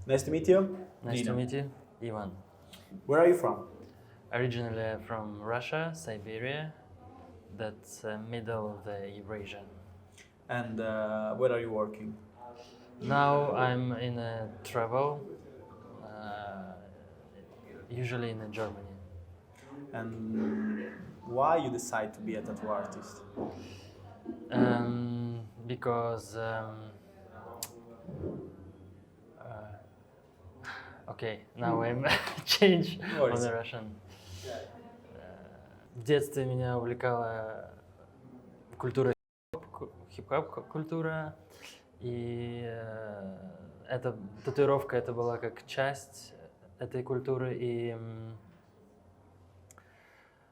Nice to meet you. Nice to Dino. meet you, Ivan. Where are you from? Originally from Russia, Siberia, that's middle of the Eurasia. And where are you working? Now I'm in a travel, usually in Germany. And why you decide to be a tattoo artist? Because okay, now I'm change No on worries. the Russian. В детстве меня увлекала культура хип-хоп культура, и эта татуировка это была как часть этой культуры, и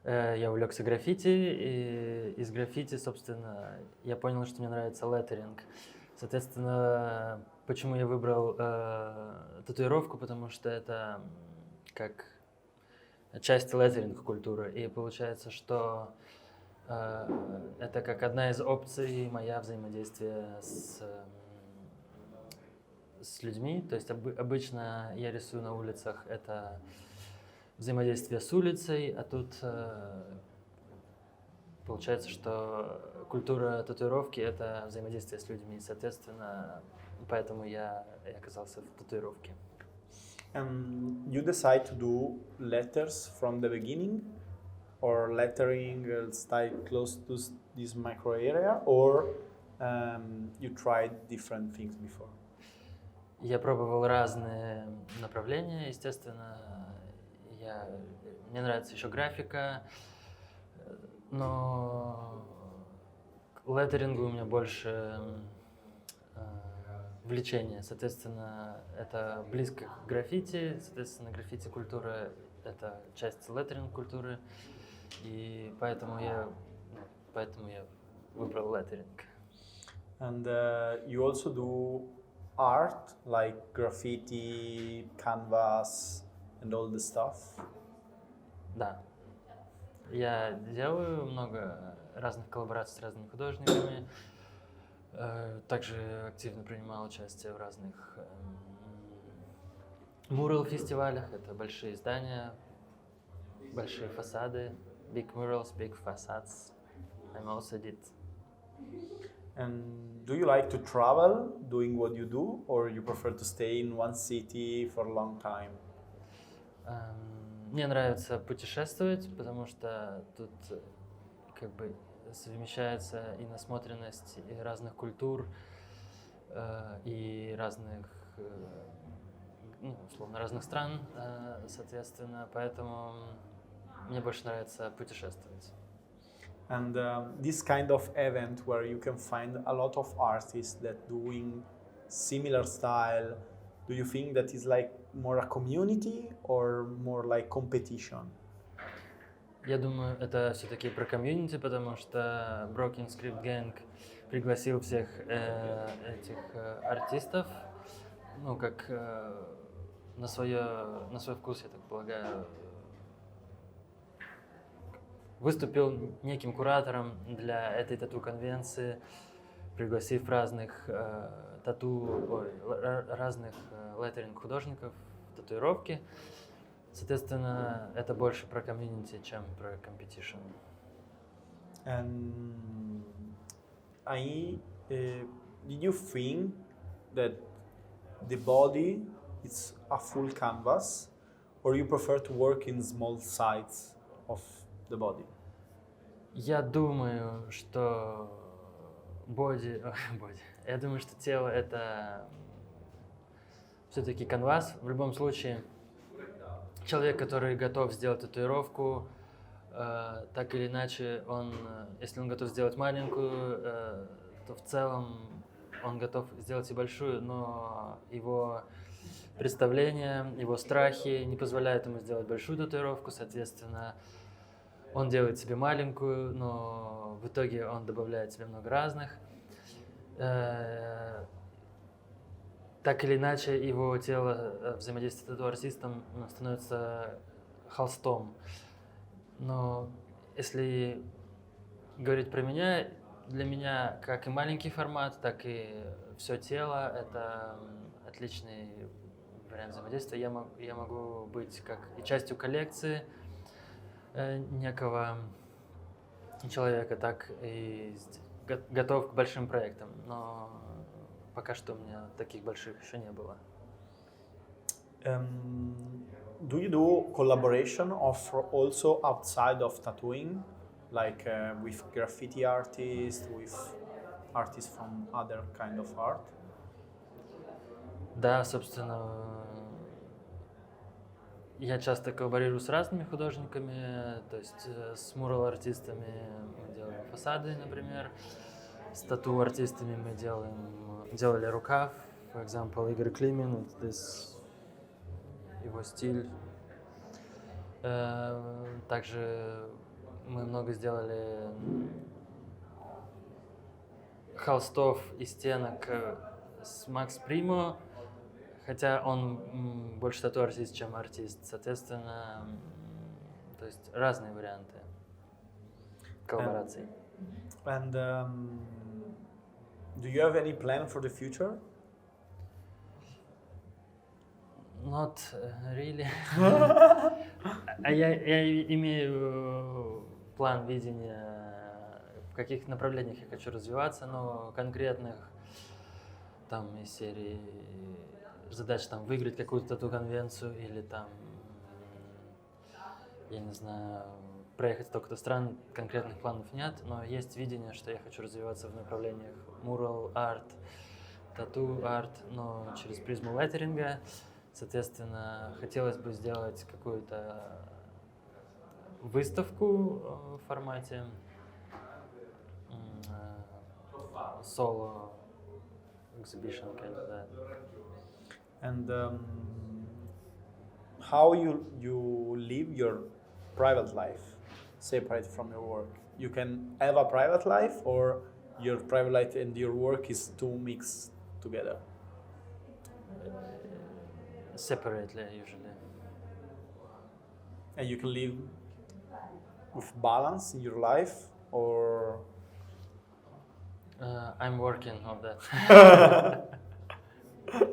я увлекся граффити, и из граффити, собственно, я понял, что мне нравится леттеринг. Соответственно, почему я выбрал татуировку, потому что это как часть леттеринг культуры, и получается, что это как одна из опций моя взаимодействия с людьми. То есть обычно я рисую на улицах, это взаимодействие с улицей, а тут получается, что культура татуировки – это взаимодействие с людьми. Соответственно, поэтому я и оказался в татуировке. You decide to do letters from the beginning, or lettering style close to this micro area, or you tried different things before? Я пробовал разные направления, естественно. Мне нравится еще графика, но к леттерингу у меня больше влечение. Соответственно, это близко к граффити. Соответственно, граффити-культура – это часть леттеринг-культуры. И поэтому я выбрал леттеринг. And you also do art, like graffiti, canvas, and all the stuff? Да. Я делаю много разных коллабораций с разными художниками. Также активно принимал участие в разных мурал-фестивалях. Это большие здания, большие фасады. Big murals, big facades. I'm also did. And do you like to travel doing what you do, or you prefer to stay in one city for a long time? Мне нравится путешествовать, потому что тут как бы совмещается и насмотренность и разных культур, и разных, условно, разных стран, соответственно, поэтому мне больше нравится путешествовать. And this kind of event where you can find a lot of artists that doing similar style, do you think that is like more a community or more like competition? Я думаю, это все-таки про комьюнити, потому что Broken Script Gang пригласил всех этих артистов, ну, как на свой вкус, я так полагаю, выступил неким куратором для этой тату-конвенции, пригласив разных разных леттеринг-художников в татуировки. Соответственно, это больше про комьюнити, чем про компетишн. And did you think that the body is a full canvas, or you prefer to work in small sides of the body? Я думаю, что я думаю, что тело это все-таки канвас. В любом случае, человек, который готов сделать татуировку, так или иначе, если он готов сделать маленькую, то в целом он готов сделать и большую, но его представления, его страхи не позволяют ему сделать большую татуировку, соответственно, он делает себе маленькую, но в итоге он добавляет себе много разных. Так или иначе, его тело взаимодействует с тату-артистом становится холстом. Но если говорить про меня, для меня как и маленький формат, так и все тело – это отличный вариант взаимодействия. Я могу быть как и частью коллекции некого человека, так и готов к большим проектам. Но пока что у меня таких больших еще не было. Do you do collaboration also outside of tattooing, like with graffiti artists, with artists from other kind of art? Да, собственно, я часто коллаборирую с разными художниками, то есть с мурал-артистами мы делаем фасады, например, с тату-артистами мы делали рукав, for example, Игорь Климин, вот здесь его стиль. Также мы много сделали холстов и стенок с Макс Примо, хотя он больше тату-артист, чем артист. Соответственно, то есть разные варианты коллабораций. And do you have any plan for the future? Not really. Я имею план видения, в каких направлениях я хочу развиваться, но конкретных там из серии задач там выиграть какую-то тату-конвенцию или там, я не знаю, проехать в столько-то стран, конкретных планов нет, но есть видение, что я хочу развиваться в направлениях мурал-арт, тату-арт, но через призму леттеринга. Соответственно, хотелось бы сделать какую-то выставку в формате solo exhibition, kind of that. And how you live your private life separate from your work? You can have a private life, or your private life and your work is too mixed together? Separately, usually. And you can live with balance in your life, or I'm working on that.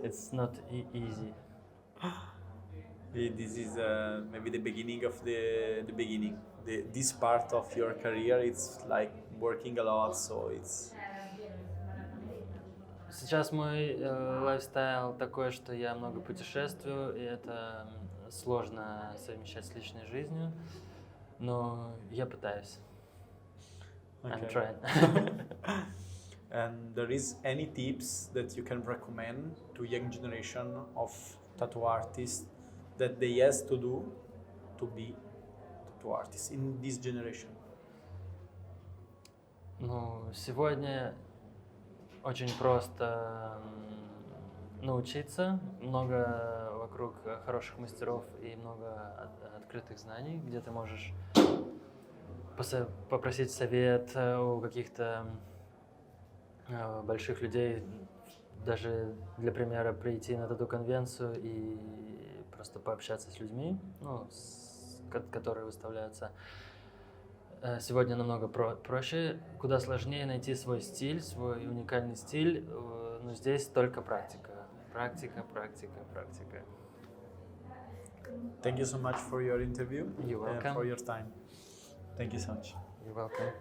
It's not easy. this is maybe the beginning of the beginning. This part of your career, it's like working a lot, so it's. Сейчас мой лайфстайл такой, что я много путешествую, и это сложно совмещать с личной жизнью, но я пытаюсь. I'm trying. And there is any tips that you can recommend to young generation of tattoo artists that they has to do to be tattoo artists in this generation? Ну, сегодня очень просто научиться, много вокруг хороших мастеров и много открытых знаний, где ты можешь попросить совет у каких-то больших людей, даже для примера прийти на тату-конвенцию и просто пообщаться с людьми, ну, которые выставляются. Сегодня намного проще, куда сложнее найти свой стиль, свой уникальный стиль, но здесь только практика. Практика. Thank you so much for your interview. You're welcome. And for your time. Thank you so much. You're welcome.